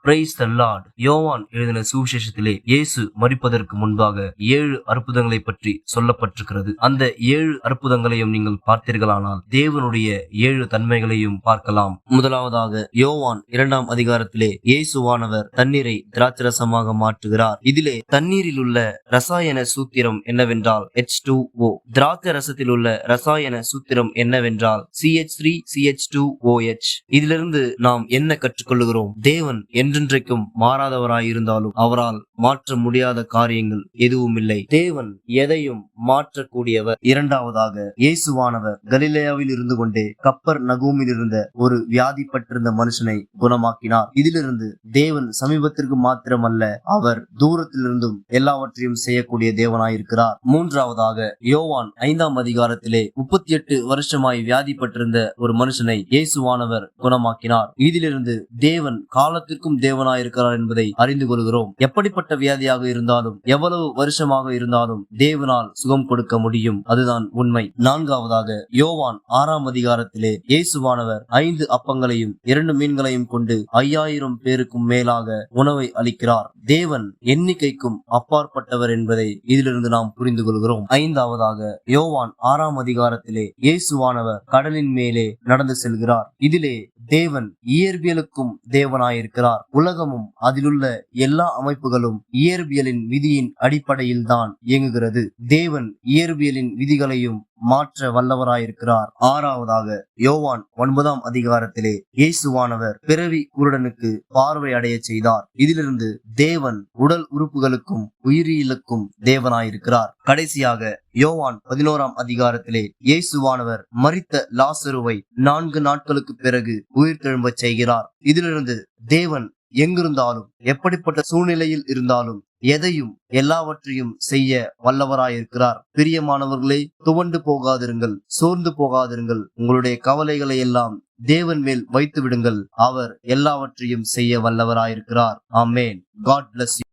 Praise the Lord. யோவான் எழுதின சுவிசேஷத்திலே இயேசு மரிப்பதற்கு முன்பாக 7 அற்புதங்களை பற்றி சொல்லப்பட்டிருக்கிறது. அந்த 7 அற்புதங்களையும் நீங்கள் பார்த்தீர்களானால் தேவனுடைய 7 தன்மைகளையும் பார்க்கலாம். முதலாவதாக யோவான் 2ஆம் அதிகாரத்திலே இயேசுவானவர் தண்ணீரை திராட்சரசமாக மாற்றுகிறார். இதிலே தண்ணீரில் உள்ள ரசாயன சூத்திரம் என்னவென்றால் H2O. திராட்சை ரசத்தில் உள்ள ரசாயன சூத்திரம் என்னவென்றால் CH3 CH2OH. இதிலிருந்து நாம் என்ன கற்றுக்கொள்கிறோம்? தேவன் என்றென்றைக்கும் மாறாதவராய் இருந்தாலும் அவரால் மாற்ற முடியாத காரியங்கள் எதுவும் இல்லை. தேவன் எதையும் மாற்றக்கூடியவர். இரண்டாவதாக இயேசுவானவர் கலிலேயாவில் இருந்து கொண்டே கப்பர் நகூமில் இருந்த ஒரு வியாதிப்பட்டிருந்த மனுஷனை குணமாக்கினார். இதிலிருந்து தேவன் சமீபத்திற்கு மாத்திரமல்ல, அவர் தூரத்திலிருந்தும் எல்லாவற்றையும் செய்யக்கூடிய தேவனாயிருக்கிறார். மூன்றாவதாக யோவான் 5ஆம் அதிகாரத்திலே 38 வருஷமாய் வியாதிப்பட்டிருந்த ஒரு மனுஷனை இயேசுவானவர் குணமாக்கினார். இதிலிருந்து தேவன் காலத்திற்கும் தேவனாயிருக்கிறார் என்பதை அறிந்து கொள்கிறோம். எப்படிப்பட்ட வியாதியாக இருந்தாலும், எவ்வளவு வருஷமாக இருந்தாலும் தேவனால் சுகம் கொடுக்க முடியும். அதுதான் உண்மை. நான்காவதாக யோவான் 6ஆம் அதிகாரத்திலே இயேசுவானவர் 5 அப்பங்களையும் 2 மீன்களையும் கொண்டு 5000 பேருக்கும் மேலாக உணவை அளிக்கிறார். தேவன் எண்ணிக்கைக்கும் அப்பாற்பட்டவர் என்பதை இதிலிருந்து நாம் புரிந்து கொள்கிறோம். ஐந்தாவதாக யோவான் 6ஆம் அதிகாரத்திலே இயேசுவானவர் கடலின் மேலே நடந்து செல்கிறார். இதிலே தேவன் இயற்பியலுக்கும் தேவனாயிருக்கிறார். உலகமும் அதிலுள்ள எல்லா அமைப்புகளும் இயற்பியலின் விதியின் அடிப்படையில் தான் இயங்குகிறது. தேவன் இயற்பியலின் விதிகளையும் மாற்ற வல்லவராயிருக்கிறார். ஆறாவதாக யோவான் 9ஆம் அதிகாரத்திலே இயேசுவானவர் பிறவி குருடனுக்கு பார்வை அடைய செய்தார். இதிலிருந்து தேவன் உடல் உறுப்புகளுக்கும் உயிரியலுக்கும் தேவனாயிருக்கிறார். கடைசியாக யோவான் 11ஆம் அதிகாரத்திலே இயேசுவானவர் மரித்த லாசருவை 4 நாட்களுக்கு பிறகு உயிர்த்தெழும்பச் செய்கிறார். இதிலிருந்து தேவன் எங்கிருந்தாலும், எப்படிப்பட்ட சூழ்நிலையில் இருந்தாலும், எதையும் எல்லாவற்றையும் செய்ய வல்லவராயிருக்கிறார். பிரியமானவர்களே, துவண்டு போகாதிருங்கள், சோர்ந்து போகாதிருங்கள். உங்களுடைய கவலைகளை எல்லாம் தேவன் மேல் வைத்து விடுங்கள். அவர் எல்லாவற்றையும் செய்ய வல்லவராயிருக்கிறார். ஆமென். God bless you.